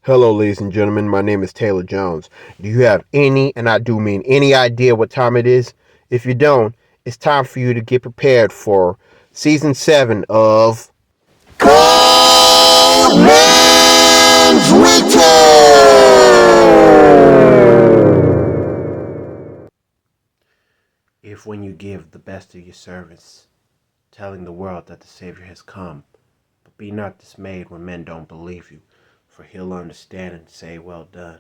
Hello, ladies and gentlemen. My name is Taylor Jones. Do you have any, and I do mean any idea what time it is? If you don't, it's time for you to get prepared for season 7 of Cold Man's Winter! If when you give the best of your service, telling the world that the Savior has come, but be not dismayed when men don't believe you, for he'll understand and say, well done.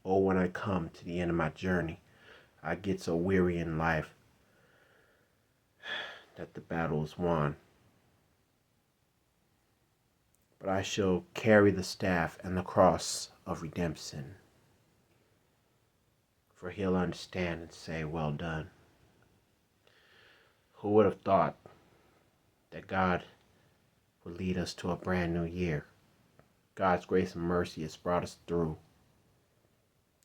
Oh, when I come to the end of my journey, I get so weary in life that the battle is won. But I shall carry the staff and the cross of redemption, for he'll understand and say, well done. Who would have thought that God would lead us to a brand new year? God's grace and mercy has brought us through.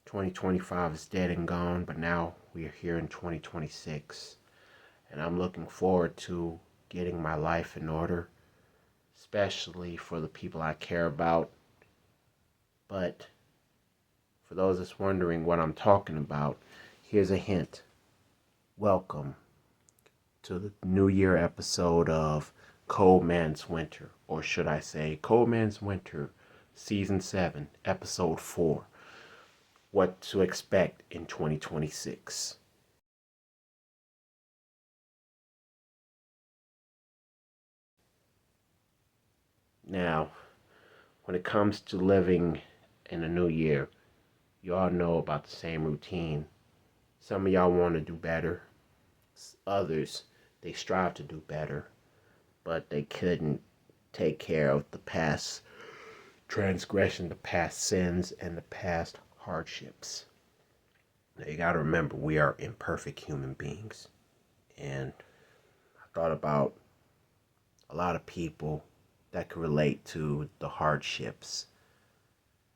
2025 is dead and gone, but now we are here in 2026. And I'm looking forward to getting my life in order, especially for the people I care about. But for those that's wondering what I'm talking about, here's a hint. Welcome to the New Year episode of Cold Man's Winter, or should I say Cold Man's Winter, Season 7, Episode 4. What to expect in 2026. Now, when it comes to living in a new year, you all know about the same routine. Some of y'all want to do better. Others, they strive to do better, but they couldn't take care of the past transgression, the past sins, and the past hardships. Now, you got to remember, we are imperfect human beings. And I thought about a lot of people that could relate to the hardships.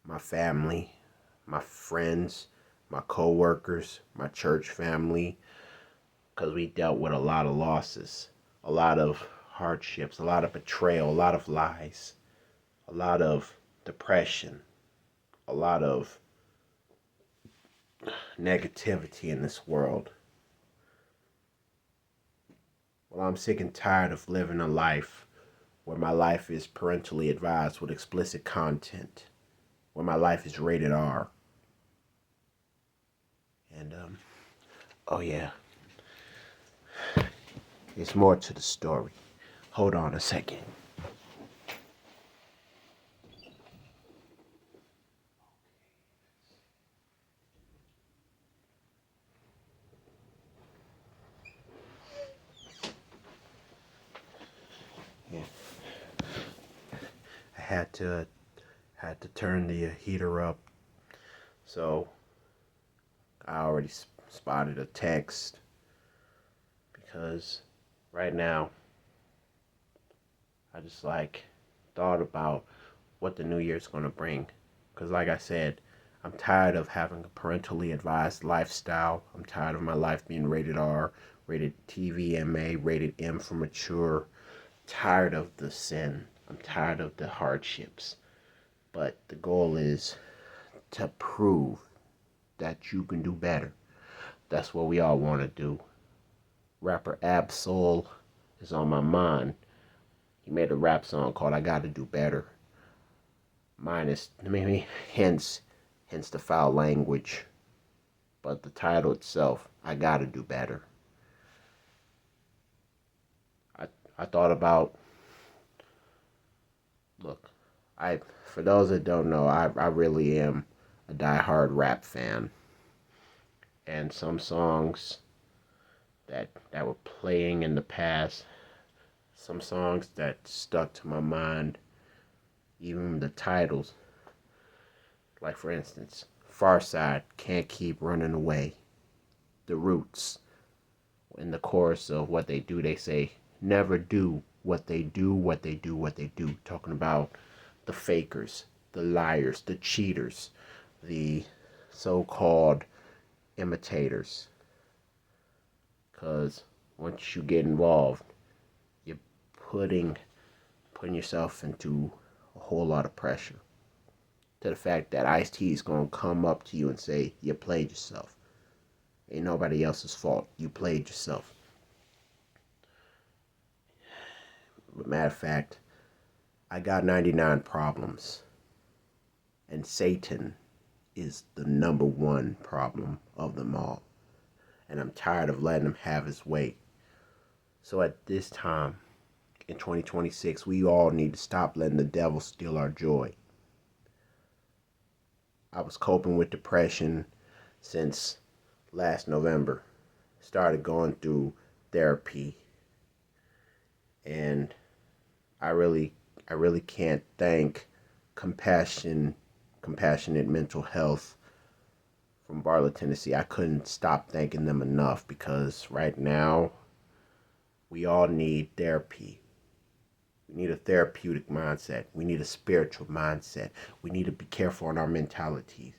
My family, my friends, my co-workers, my church family, because we dealt with a lot of losses, a lot of hardships, a lot of betrayal, a lot of lies, a lot of depression, a lot of negativity in this world. Well, I'm sick and tired of living a life where my life is parentally advised with explicit content, where my life is rated R. And, oh yeah, there's more to the story. Hold on a second. Yeah, I had to turn the heater up, so I already spotted a text because right now I just thought about what the new year's gonna bring. Because like I said, I'm tired of having a parentally advised lifestyle. I'm tired of my life being rated R, rated TVMA, rated M for mature. Tired of the sin. I'm tired of the hardships. But the goal is to prove that you can do better. That's what we all want to do. Rapper Absol is on my mind. He made a rap song called I Gotta Do Better. Minus, maybe, hence the foul language. But the title itself, I Gotta Do Better. I, I thought about, look, for those that don't know, I really am a diehard rap fan. And some songs that were playing in the past, some songs that stuck to my mind, even the titles, like for instance, Far Side, Can't Keep Running Away. The Roots, in the chorus of What They Do, they say, never do what they do, what they do, what they do. Talking about the fakers, the liars, the cheaters, the so-called imitators. Because once you get involved, you're putting yourself into a whole lot of pressure. to the fact that Ice-T is going to come up to you and say, you played yourself. Ain't nobody else's fault. You played yourself. But matter of fact, I got 99 problems. And Satan is the number one problem of them all. And I'm tired of letting him have his way. So at this time, in 2026, we all need to stop letting the devil steal our joy. I was coping with depression since last November. Started going through therapy. And I really can't thank Compassionate Mental Health from Barlow, Tennessee. I couldn't stop thanking them enough, because right now we all need therapy. We need a therapeutic mindset. We need a spiritual mindset. We need to be careful on our mentalities.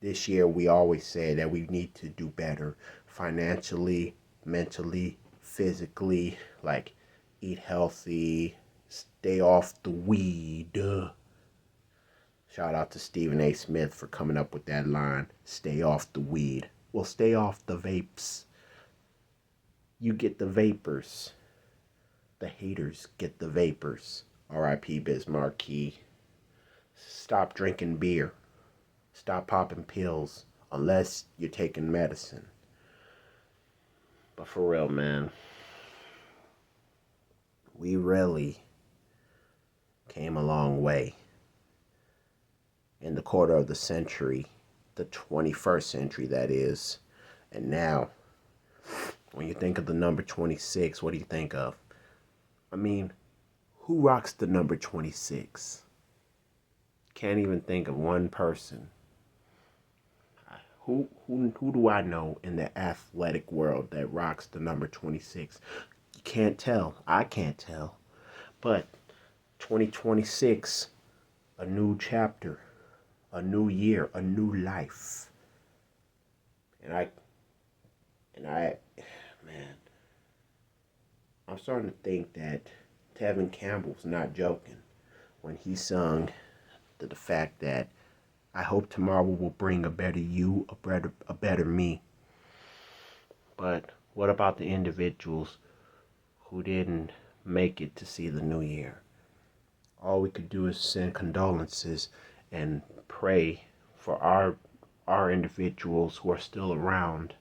This year we always say that we need to do better financially, mentally, physically, like eat healthy, stay off the weed. Shout out to Stephen A. Smith for coming up with that line, stay off the weed. Well, stay off the vapes. You get the vapors. The haters get the vapors. R.I.P. Biz Markie. Stop drinking beer. Stop popping pills unless you're taking medicine. But for real, man, we really came a long way in the quarter of the century, the 21st century, that is. And now, when you think of the number 26, what do you think of? I mean, who rocks the number 26? Can't even think of one person. Who do I know in the athletic world that rocks the number 26? You can't tell. I can't tell. But 2026, a new chapter, a new year, a new life. And I, man, I'm starting to think that Tevin Campbell's not joking when he sung to the fact that I hope tomorrow will bring a better you, a better me. But what about the individuals who didn't make it to see the new year? All we could do is send condolences and pray for our individuals who are still around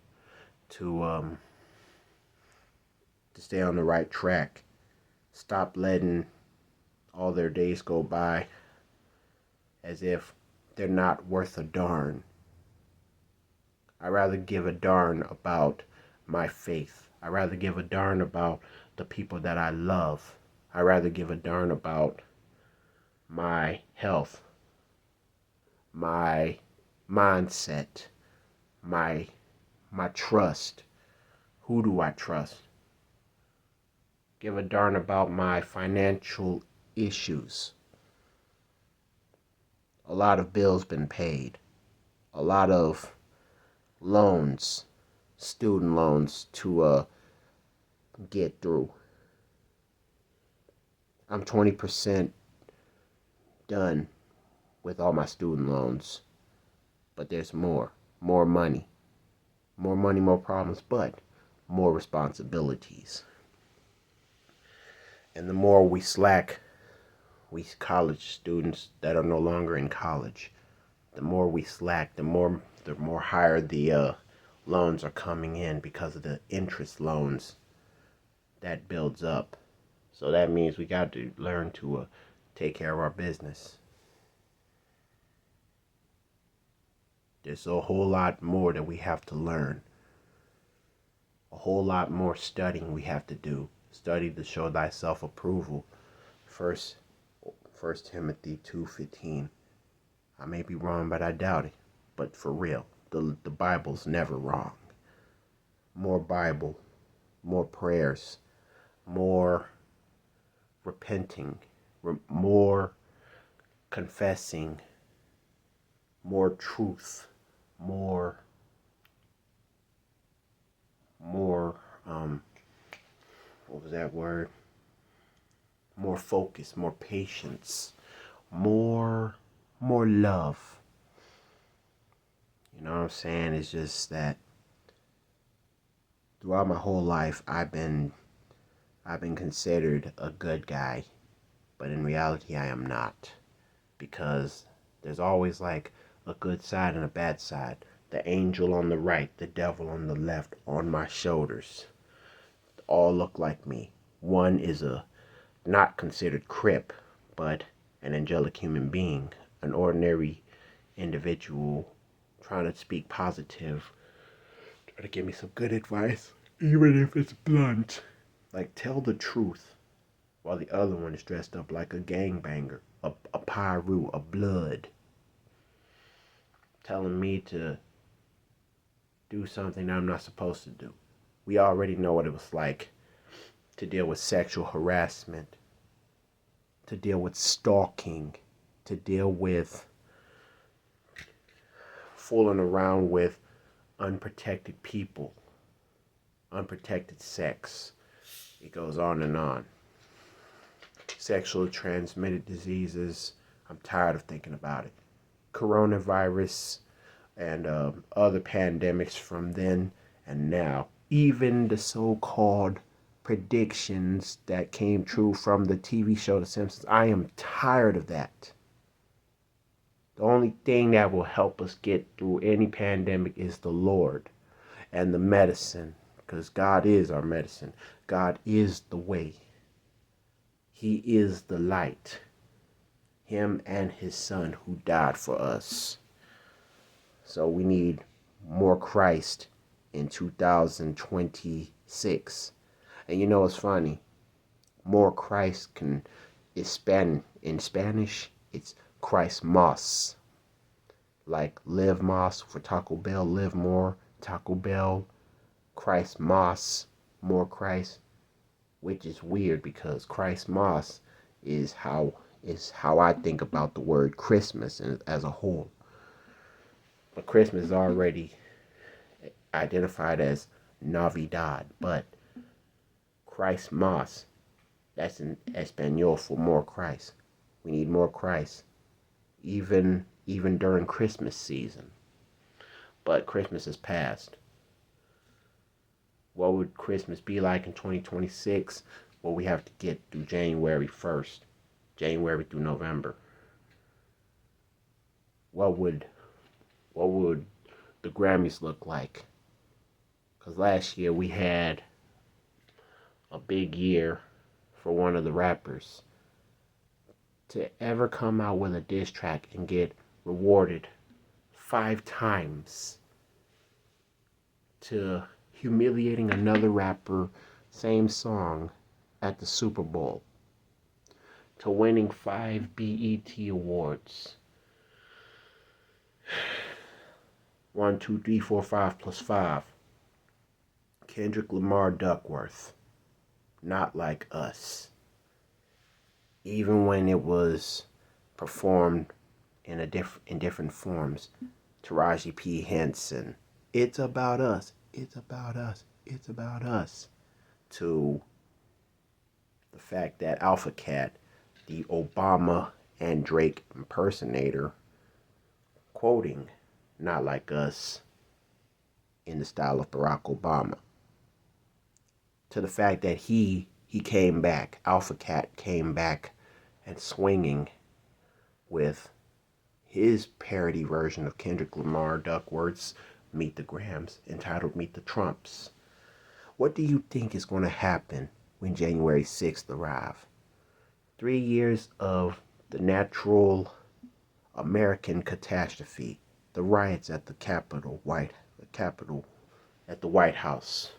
to stay on the right track. Stop letting all their days go by as if they're not worth a darn. I'd rather give a darn about my faith. I'd rather give a darn about the people that I love. I'd rather give a darn about my health, my mindset, my trust. Who do I trust? Give a darn about my financial issues. A lot of bills been paid. A lot of loans, student loans to get through. I'm 20% done with all my student loans. But there's more. More money. More money, more problems, but more responsibilities. And the more we slack, we college students that are no longer in college, the more we slack, the more higher the loans are coming in because of the interest loans that builds up. So that means we got to learn to take care of our business. There's a whole lot more that we have to learn. A whole lot more studying we have to do. Study to show thyself approval. First Timothy 2:15. I may be wrong, but I doubt it. But for real, the Bible's never wrong. More Bible, more prayers, more repenting, more confessing, more truth, more what was that word? More focus, more patience, more more love. You know what I'm saying? It's just that throughout my whole life, I've been considered a good guy, but in reality, I am not, because there's always like a good side and a bad side. The angel on the right, the devil on the left, on my shoulders, all look like me. One is a not considered crip, but an angelic human being, an ordinary individual trying to speak positive, try to give me some good advice, even if it's blunt. Like, tell the truth. While the other one is dressed up like a gangbanger, a pyro, a blood, telling me to do something I'm not supposed to do. We already know what it was like to deal with sexual harassment, to deal with stalking, to deal with fooling around with unprotected people, unprotected sex. It goes on and on. Sexually transmitted diseases. I'm tired of thinking about it. Coronavirus and other pandemics from then and now. Even the so-called predictions that came true from the TV show The Simpsons. I am tired of that. The only thing that will help us get through any pandemic is the Lord and the medicine, because God is our medicine. God is the way. He is the light. Him and his son who died for us. So we need more Christ in 2026. And you know what's funny? More Christ is in Spanish, it's Christ Mas. Like Live Mas for Taco Bell, live more, Taco Bell, Christ Mas, more Christ, which is weird because Christ Mas is how I think about the word Christmas as a whole. But Christmas is already identified as Navidad, but Christ Mas, that's in Espanol for more Christ. We need more Christ, even during Christmas season. But Christmas is past. What would Christmas be like in 2026? Well, we have to get through January 1st, January through November. What would the Grammys look like? Because last year we had a big year for one of the rappers to ever come out with a diss track and get rewarded 5 times, to humiliating another rapper, same song, at the Super Bowl, to winning 5 BET Awards. 1, 2, 3, 4, 5 plus 5. Kendrick Lamar Duckworth. Not Like Us. Even when it was performed in different forms. Taraji P. Henson. It's about us. It's about us. It's about us. To the fact that Alpha Cat, the Obama and Drake impersonator, quoting Not Like Us in the style of Barack Obama. To the fact that he came back, Alpha Cat came back and swinging with his parody version of Kendrick Lamar Duckworth's Meet the Grahams, entitled Meet the Trumps. What do you think is going to happen when January 6th arrives? 3 years of the natural American catastrophe, the riots at the Capitol, at the White House.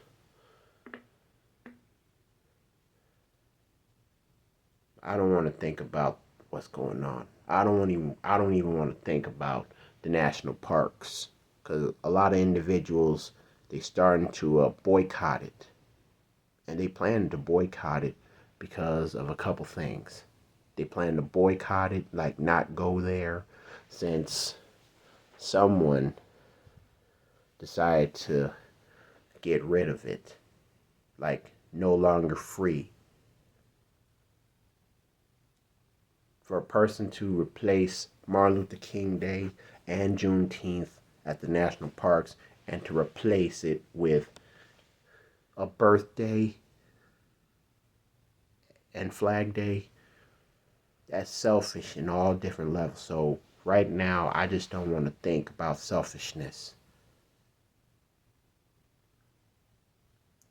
I don't want to think about what's going on. I don't even want to think about the national parks, because a lot of individuals, they starting to boycott it, and they plan to boycott it because of a couple things. They plan to boycott it, like not go there, since someone decided to get rid of it, like no longer free for a person to replace Martin Luther King Day and Juneteenth at the national parks and to replace it with a birthday and Flag Day, that's selfish in all different levels. So right now, I just don't want to think about selfishness.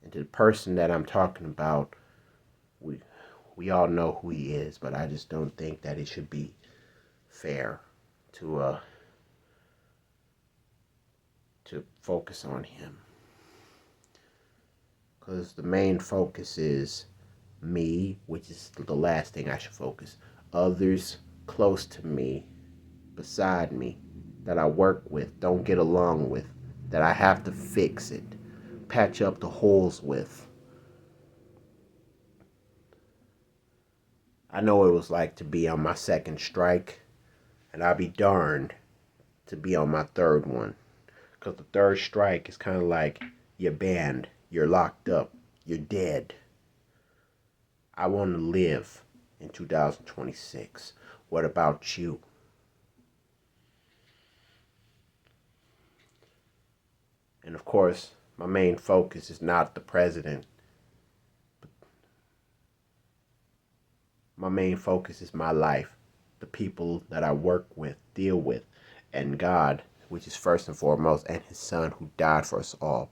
And to the person that I'm talking about, we we all know who he is, but I just don't think that it should be fair to to focus on him, because the main focus is me, which is the last thing I should focus. Others close to me, beside me, that I work with, don't get along with, that I have to fix it, patch up the holes with. I know what it was like to be on my second strike, and I'll be darned to be on my third one. Because the third strike is kind of like you're banned, you're locked up, you're dead. I want to live in 2026. What about you? And of course, my main focus is not the president. My main focus is my life, the people that I work with, deal with, and God, which is first and foremost, and his son who died for us all.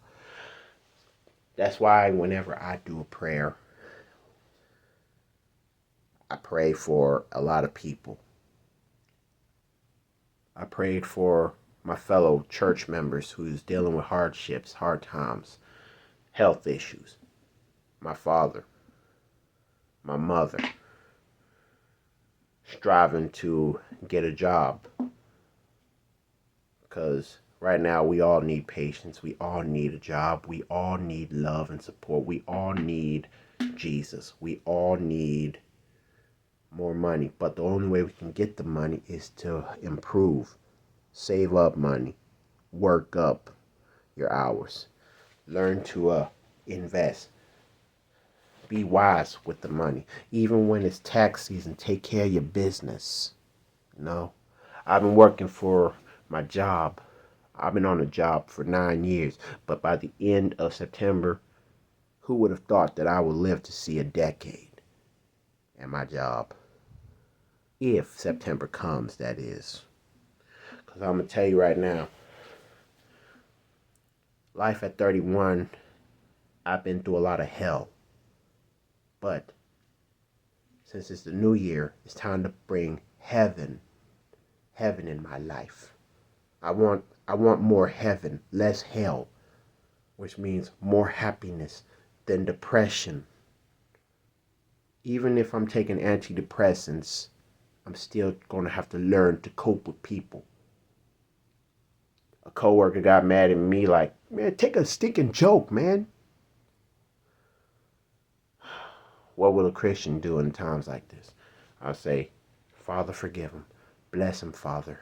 That's why whenever I do a prayer, I pray for a lot of people. I prayed for my fellow church members who's dealing with hardships, hard times, health issues. My father, my mother, striving to get a job. Because right now we all need patience. We all need a job. We all need love and support. We all need Jesus. We all need more money. But the only way we can get the money is to improve, save up money, work up your hours, learn to invest, be wise with the money. Even when it's tax season, take care of your business. You know, I've been working for my job. I've been on a job for 9 years, but by the end of September, who would have thought that I would live to see a decade at my job? If September comes, that is. Because I'm going to tell you right now, life at 31, I've been through a lot of hell. But since it's the new year, it's time to bring heaven in my life. I want more heaven, less hell, which means more happiness than depression. Even if I'm taking antidepressants, I'm still going to have to learn to cope with people. A coworker got mad at me like, man, take a stinking joke, man. What will a Christian do in times like this? I'll say, Father, forgive him. Bless him, Father.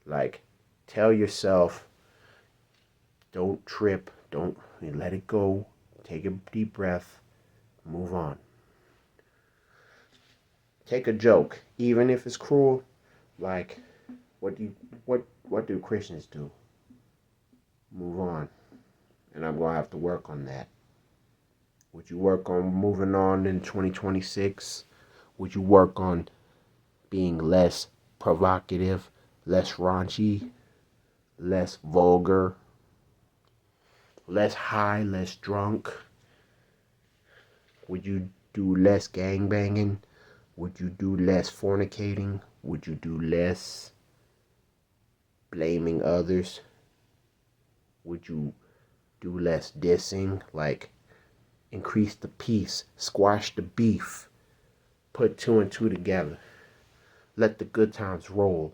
Like, tell yourself, don't trip, don't let it go. Take a deep breath, move on. Take a joke, even if it's cruel. Like, what do Christians do? Move on. And I'm gonna have to work on that. Would you work on moving on in 2026? Would you work on being less provocative, less raunchy, less vulgar, less high, less drunk? Would you do less gangbanging? Would you do less fornicating? Would you do less blaming others? Would you do less dissing? Like, increase the peace, squash the beef, put two and two together. Let the good times roll.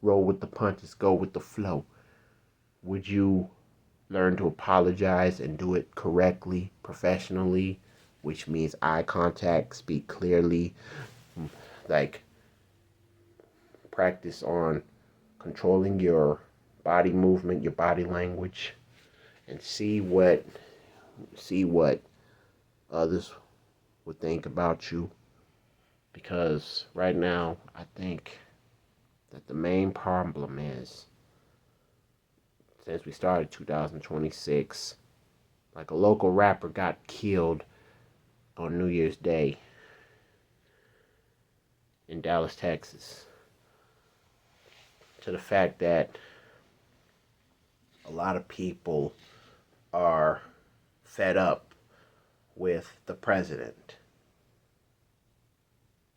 Roll with the punches, go with the flow. Would you learn to apologize and do it correctly, professionally, which means eye contact, speak clearly, like practice on controlling your body movement, your body language, and see what others would think about you. Because right now, I think that the main problem is since we started 2026, like a local rapper got killed on New Year's Day in Dallas, Texas, to the fact that a lot of people are fed up with the president.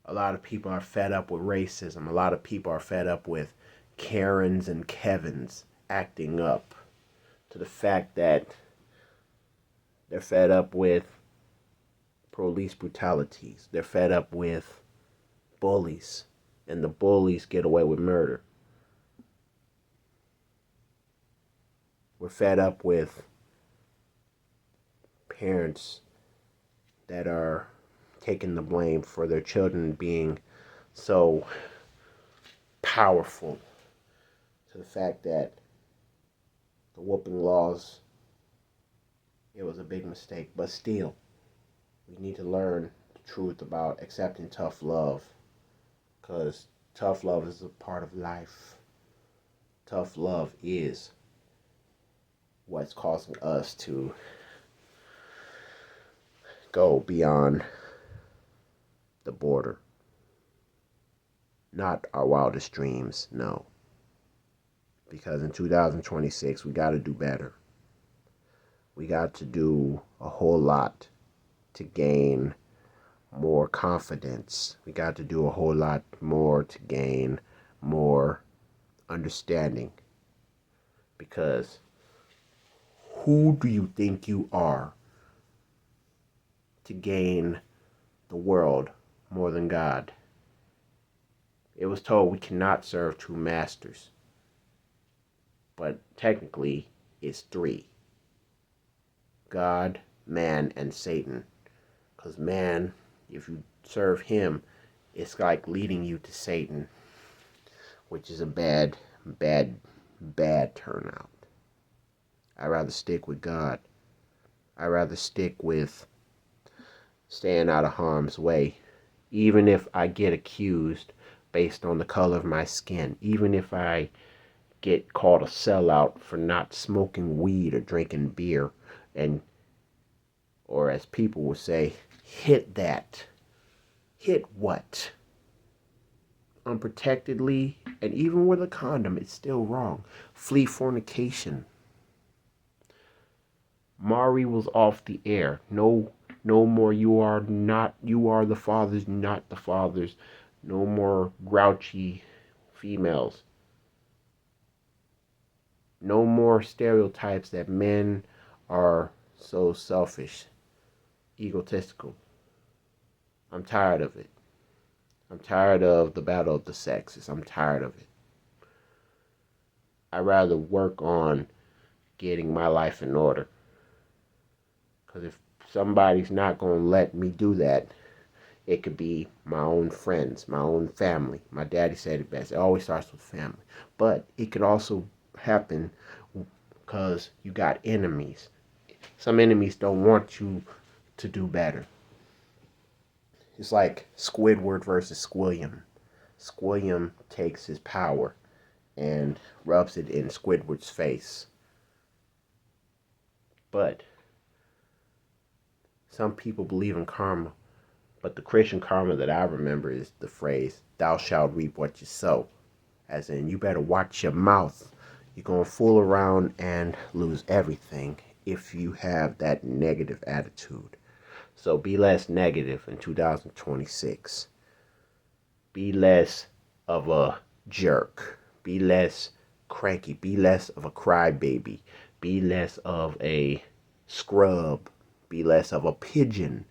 A lot of people are fed up with racism. A lot of people are fed up with Karens and Kevins acting up, to the fact that they're fed up with police brutalities. They're fed up with bullies, and the bullies get away with murder. We're fed up with parents that are taking the blame for their children being so powerful, to the fact that the whooping laws, it was a big mistake. But still, we need to learn the truth about accepting tough love, because tough love is a part of life. Tough love is what's causing us to go beyond the border. Not our wildest dreams, no. Because in 2026, we got to do better. We got to do a whole lot to gain more confidence. We got to do a whole lot more to gain more understanding. Because who do you think you are to gain the world more than God? It was told we cannot serve two masters. But technically, it's three: God, man, and Satan. Because man, if you serve him, it's like leading you to Satan, which is a bad turnout. I'd rather stick with God. I'd rather stick with staying out of harm's way. Even if I get accused based on the color of my skin. Even if I get called a sellout for not smoking weed or drinking beer, and, or as people would say, hit that. Hit what? Unprotectedly, and even with a condom, it's still wrong. Flee fornication. Mari was off the air. No more you are the fathers, not the fathers. No more grouchy females. No more stereotypes that men are so selfish, egotistical. I'm tired of it. I'm tired of the battle of the sexes. I'm tired of it. I'd rather work on getting my life in order. Because if somebody's not going to let me do that, it could be my own friends, my own family. My daddy said it best. It always starts with family. But it could also happen because you got enemies. Some enemies don't want you to do better. It's like Squidward versus Squilliam. Squilliam takes his power and rubs it in Squidward's face. But some people believe in karma. But the Christian karma that I remember is the phrase, thou shalt reap what you sow. As in, you better watch your mouth. You're going to fool around and lose everything if you have that negative attitude. So be less negative in 2026. Be less of a jerk. Be less cranky. Be less of a crybaby. Be less of a scrub. Be less of a pigeon.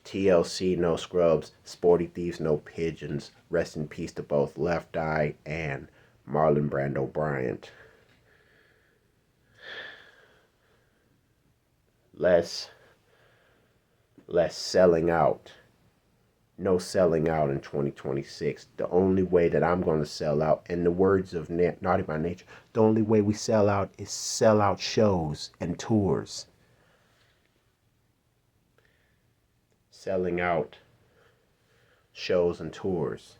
TLC, no scrubs. Sporty Thieves, no pigeons. Rest in peace to both Left Eye and Marlon Brando Bryant. Less selling out. No selling out in 2026. The only way that I'm going to sell out, in the words of Naughty by Nature, the only way we sell out is sell out shows and tours. Selling out shows and tours.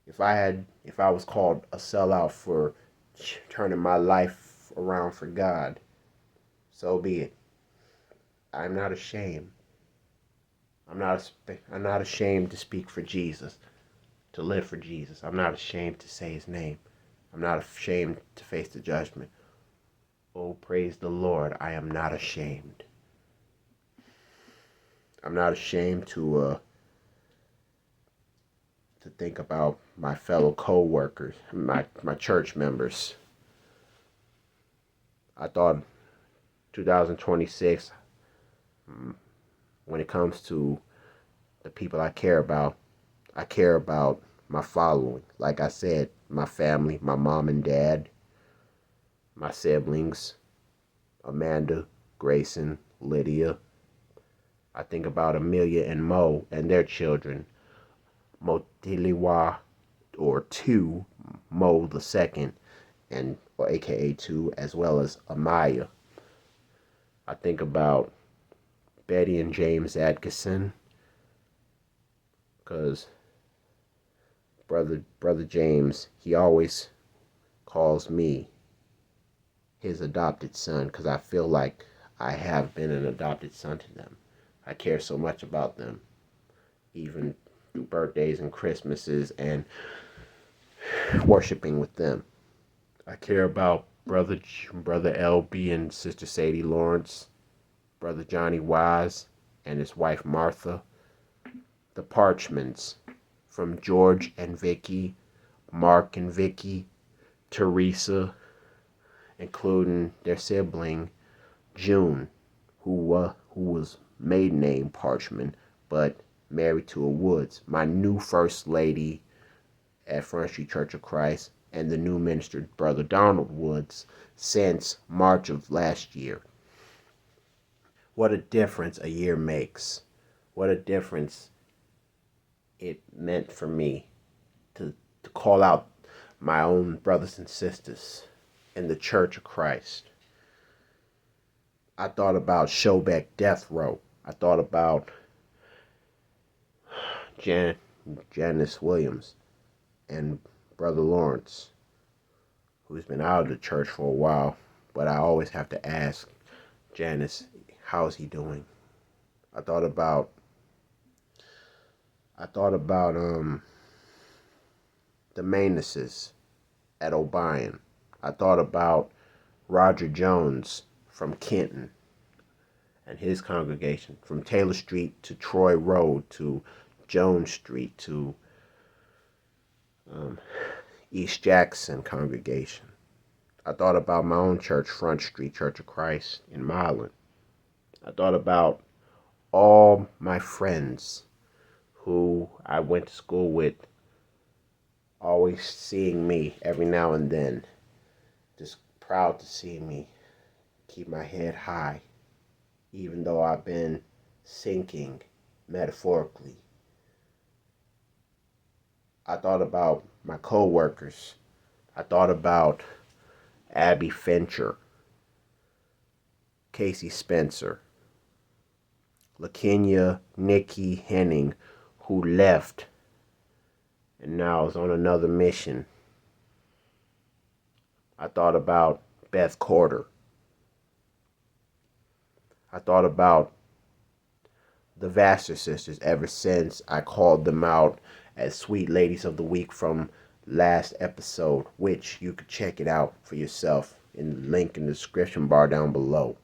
If I was called a sellout for turning my life around for God, so be it. I'm not ashamed. I'm not ashamed to speak for Jesus, to live for Jesus. I'm not ashamed to say his name. I'm not ashamed to face the judgment. Oh, praise the Lord, I am not ashamed. I'm not ashamed to think about my fellow co-workers, my church members. I thought 2026, when it comes to the people I care about my following. Like I said, my family, my mom and dad, my siblings, Amanda, Grayson, Lydia. I think about Amelia and Mo and their children, Motiliwa or two, Mo the second, and or AKA two, as well as Amaya. I think about Betty and James Atkinson, because brother James, he always calls me his adopted son, because I feel like I have been an adopted son to them. I care so much about them, even through birthdays and Christmases and worshiping with them. I care about brother LB and sister Sadie Lawrence, brother Johnny Wise and his wife Martha, the Parchments, from George and Vicky, Mark and Vicky, Teresa, including their sibling June, who was maiden name Parchman, but married to a Woods, my new first lady at Front Street Church of Christ, and the new minister, Brother Donald Woods, since March of last year. What a difference a year makes. What a difference it meant for me to call out my own brothers and sisters in the Church of Christ. I thought about Showbeck Death Row. I thought about Janice Williams and Brother Lawrence, who's been out of the church for a while, but I always have to ask Janice, how's he doing? I thought about the Manuses at O'Brien. I thought about Roger Jones from Kenton and his congregation, from Taylor Street to Troy Road to Jones Street to East Jackson congregation. I thought about my own church, Front Street Church of Christ in Milan. I thought about all my friends who I went to school with, always seeing me every now and then, just proud to see me keep my head high, even though I've been sinking metaphorically. I thought about my co-workers. I thought about Abby Fincher, Casey Spencer, LaKenya Nikki Henning, who left and now is on another mission. I thought about Beth Corder. I thought about the Vassar sisters ever since I called them out as Sweet Ladies of the Week from last episode, which you could check it out for yourself in the link in the description bar down below.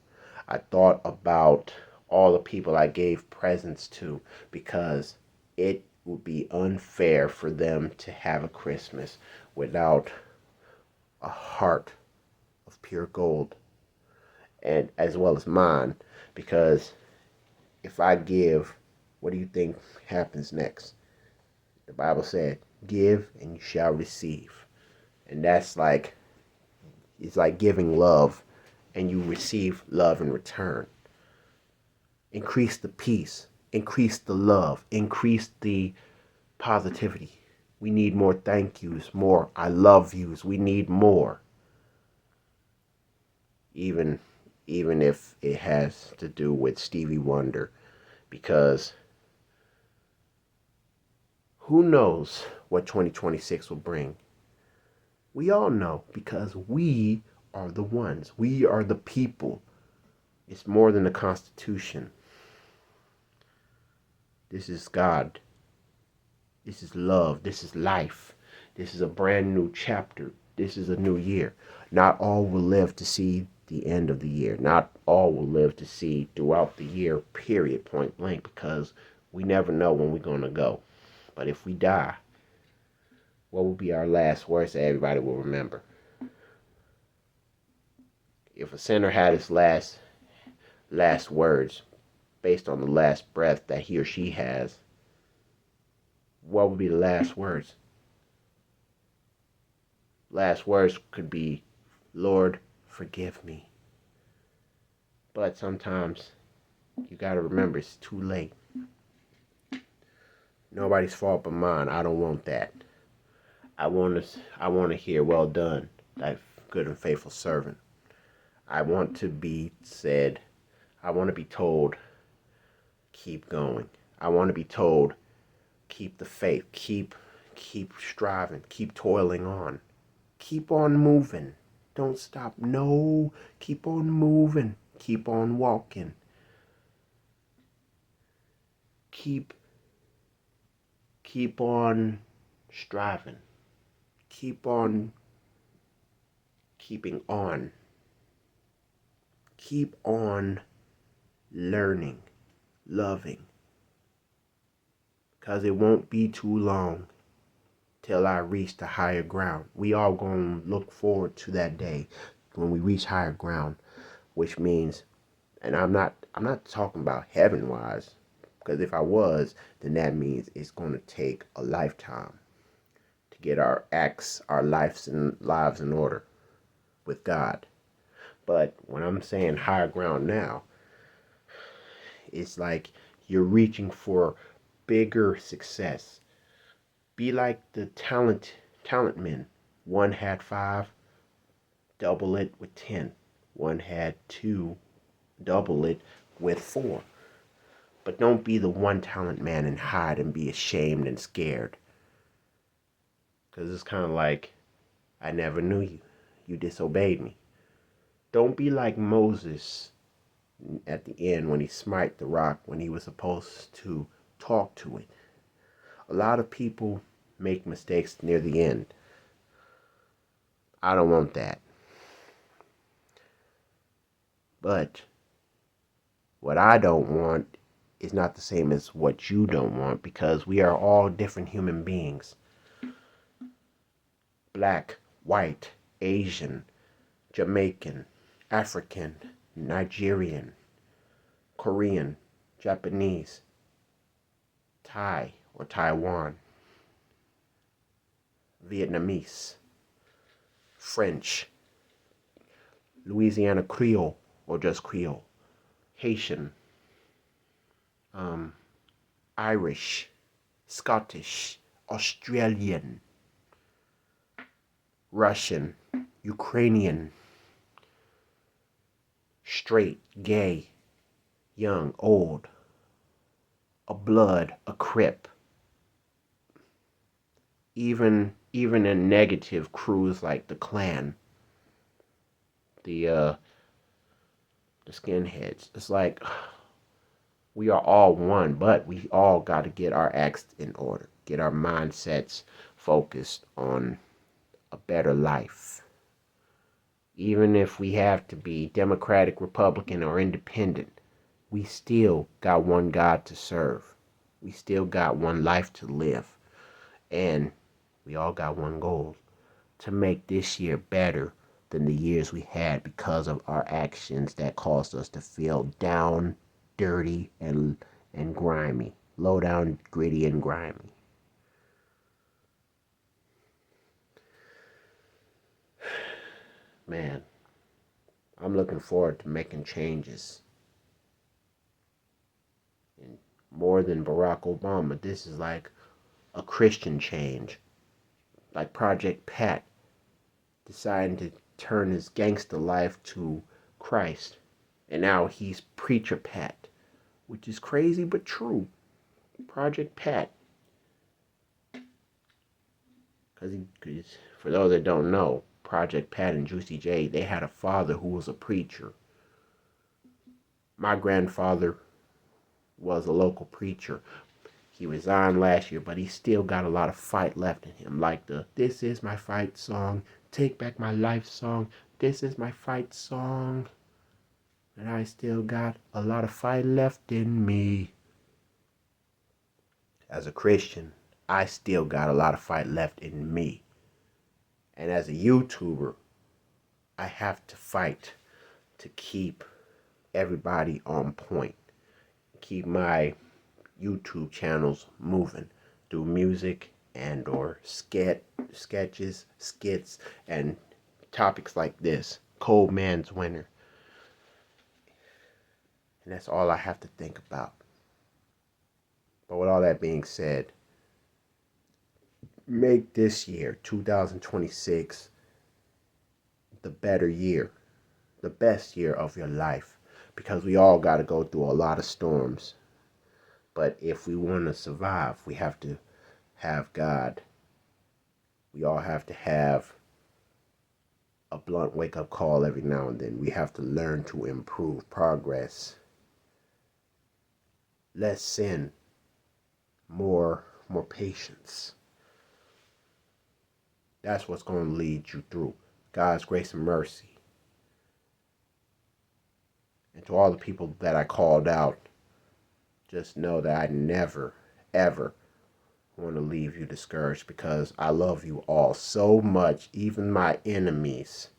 I thought about all the people I gave presents to, because it would be unfair for them to have a Christmas without a heart of pure gold, and as well as mine, because if I give, what do you think happens next? The Bible said, give and you shall receive. And that's like, it's like giving love and you receive love in return. Increase the peace, increase the love, increase the positivity. We need more thank yous, more I love yous. We need more. Even even if it has to do with Stevie Wonder, because who knows what 2026 will bring? We all know because we are the ones. We are the people. It's more than the Constitution. This is God. This is love. This is life. This is a brand new chapter. This is a new year. Not all will live to see the end of the year. Not all will live to see throughout the year, period, point blank, because we never know when we're going to go. But if we die, what will be our last words that everybody will remember? If a sinner had his last words based on the last breath that he or she has, what would be the last words? Last words could be, Lord, forgive me. But sometimes you got to remember it's too late. Nobody's fault but mine. I don't want that. I want to hear, well done, thy good and faithful servant. I want to be said, I want to be told, keep going. I want to be told, keep the faith, keep striving, keep toiling on. Keep on moving. Don't stop. No, keep on moving. Keep on walking. Keep on striving. Keep on keeping on. Keep on learning, loving. Because it won't be too long till I reach the higher ground. We all going to look forward to that day when we reach higher ground, which means, and I'm not talking about heaven-wise, because if I was, then that means it's going to take a lifetime to get our lives in order with God. But when I'm saying higher ground now, it's like you're reaching for bigger success. Be like the talent men. One had 5, double it with 10. One had 2, double it with 4. But don't be the one talent man and hide and be ashamed and scared. Because it's kind of like, I never knew you. You disobeyed me. Don't be like Moses at the end when he smite the rock when he was supposed to talk to it. A lot of people make mistakes near the end. I don't want that. But what I don't want is not the same as what you don't want, because we are all different human beings. Black, white, Asian, Jamaican, African, Nigerian, Korean, Japanese, Thai or Taiwan, Vietnamese, French, Louisiana Creole or just Creole, Haitian, Irish, Scottish, Australian, Russian, Ukrainian, straight, gay, young, old, a blood, a crip. Even in negative crews like the Klan, the skinheads. It's like we are all one, but we all got to get our acts in order, get our mindsets focused on a better life. Even if we have to be Democratic, Republican, or Independent, we still got one God to serve. We still got one life to live. And we all got one goal: to make this year better than the years we had because of our actions that caused us to feel down, dirty, and grimy. Low down, gritty, and grimy. Man, I'm looking forward to making changes. And more than Barack Obama, this is like a Christian change. Like Project Pat deciding to turn his gangster life to Christ. And now he's Preacher Pat, which is crazy but true. Project Pat. Because for those that don't know, Project Pat and Juicy J, they had a father who was a preacher. My grandfather was a local preacher. He resigned last year, but he still got a lot of fight left in him. Like the "This Is My Fight" song, "Take Back My Life" song, "This Is My Fight" song. And I still got a lot of fight left in me. As a Christian, I still got a lot of fight left in me. And as a YouTuber, I have to fight to keep everybody on point. Keep my YouTube channels moving through music and or sketches, skits, and topics like this. Cold Man's Winter. And that's all I have to think about. But with all that being said, make this year, 2026, the better year, the best year of your life. Because we all got to go through a lot of storms. But if we want to survive, we have to have God. We all have to have a blunt wake-up call every now and then. We have to learn to improve, progress. Less sin, more patience. That's what's going to lead you through. God's grace and mercy. And to all the people that I called out, just know that I never, ever want to leave you discouraged, because I love you all so much, even my enemies.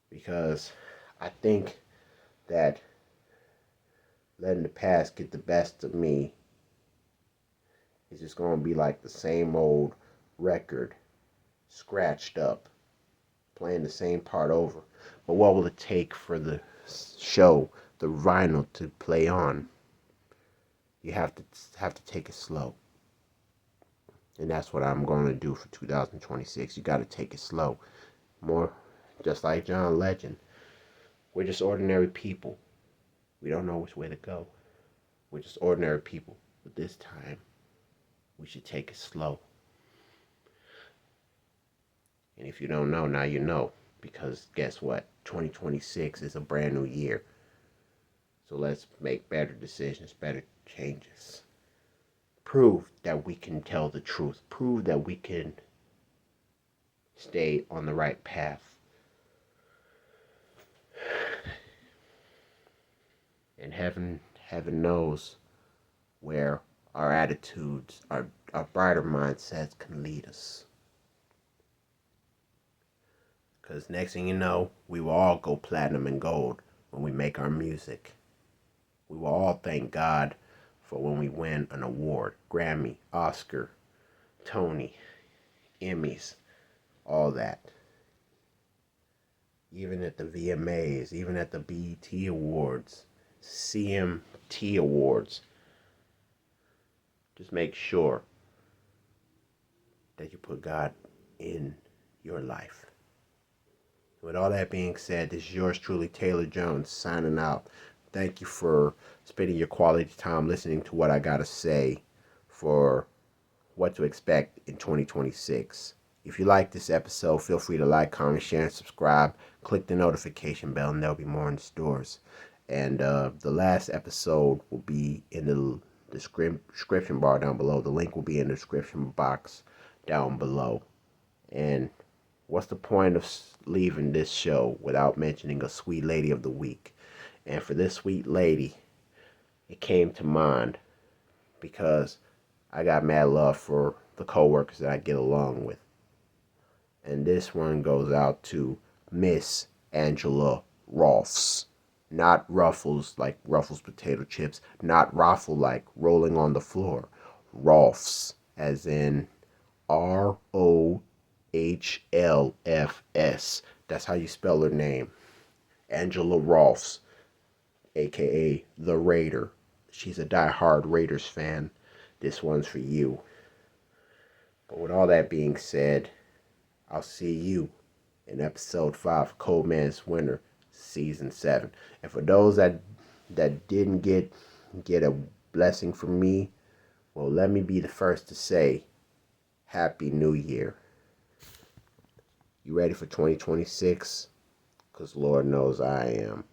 Because I think that letting the past get the best of me is just going to be like the same old record, scratched up, playing the same part over. But what will it take for the show, the vinyl, to play on? You have to take it slow. And that's what I'm going to do for 2026. You got to take it slow. More, just like John Legend. We're just ordinary people. We don't know which way to go. We're just ordinary people. But this time, we should take it slow. And if you don't know, now you know. Because guess what? 2026 is a brand new year. So let's make better decisions, better changes. Prove that we can tell the truth. Prove that we can stay on the right path. And heaven knows where our attitudes, our brighter mindsets can lead us. Because next thing you know, we will all go platinum and gold when we make our music. We will all thank God for when we win an award. Grammy, Oscar, Tony, Emmys, all that. Even at the VMAs, even at the BET Awards, CMT Awards. Just make sure that you put God in your life. With all that being said, this is yours truly, Taylor Jones, signing out. Thank you for spending your quality time listening to what I got to say for what to expect in 2026. If you like this episode, feel free to like, comment, share, and subscribe. Click the notification bell, and there'll be more in stores. And the last episode will be in the description bar down below. The link will be in the description box down below. And what's the point of leaving this show without mentioning a sweet lady of the week? And for this sweet lady, it came to mind because I got mad love for the coworkers that I get along with. And this one goes out to Miss Angela Rolfs. Not Ruffles like Ruffles potato chips. Not Raffle like rolling on the floor. Rolfs, as in ROHLFS. That's how you spell her name. Angela Rolfs, aka The Raider. She's a diehard Raiders fan. This one's for you. But with all that being said, I'll see you in episode 5, Cold Man's Winter. season 7. And for those that didn't get a blessing from me, well, let me be the first to say Happy New Year. You ready for 2026? Because Lord knows I am.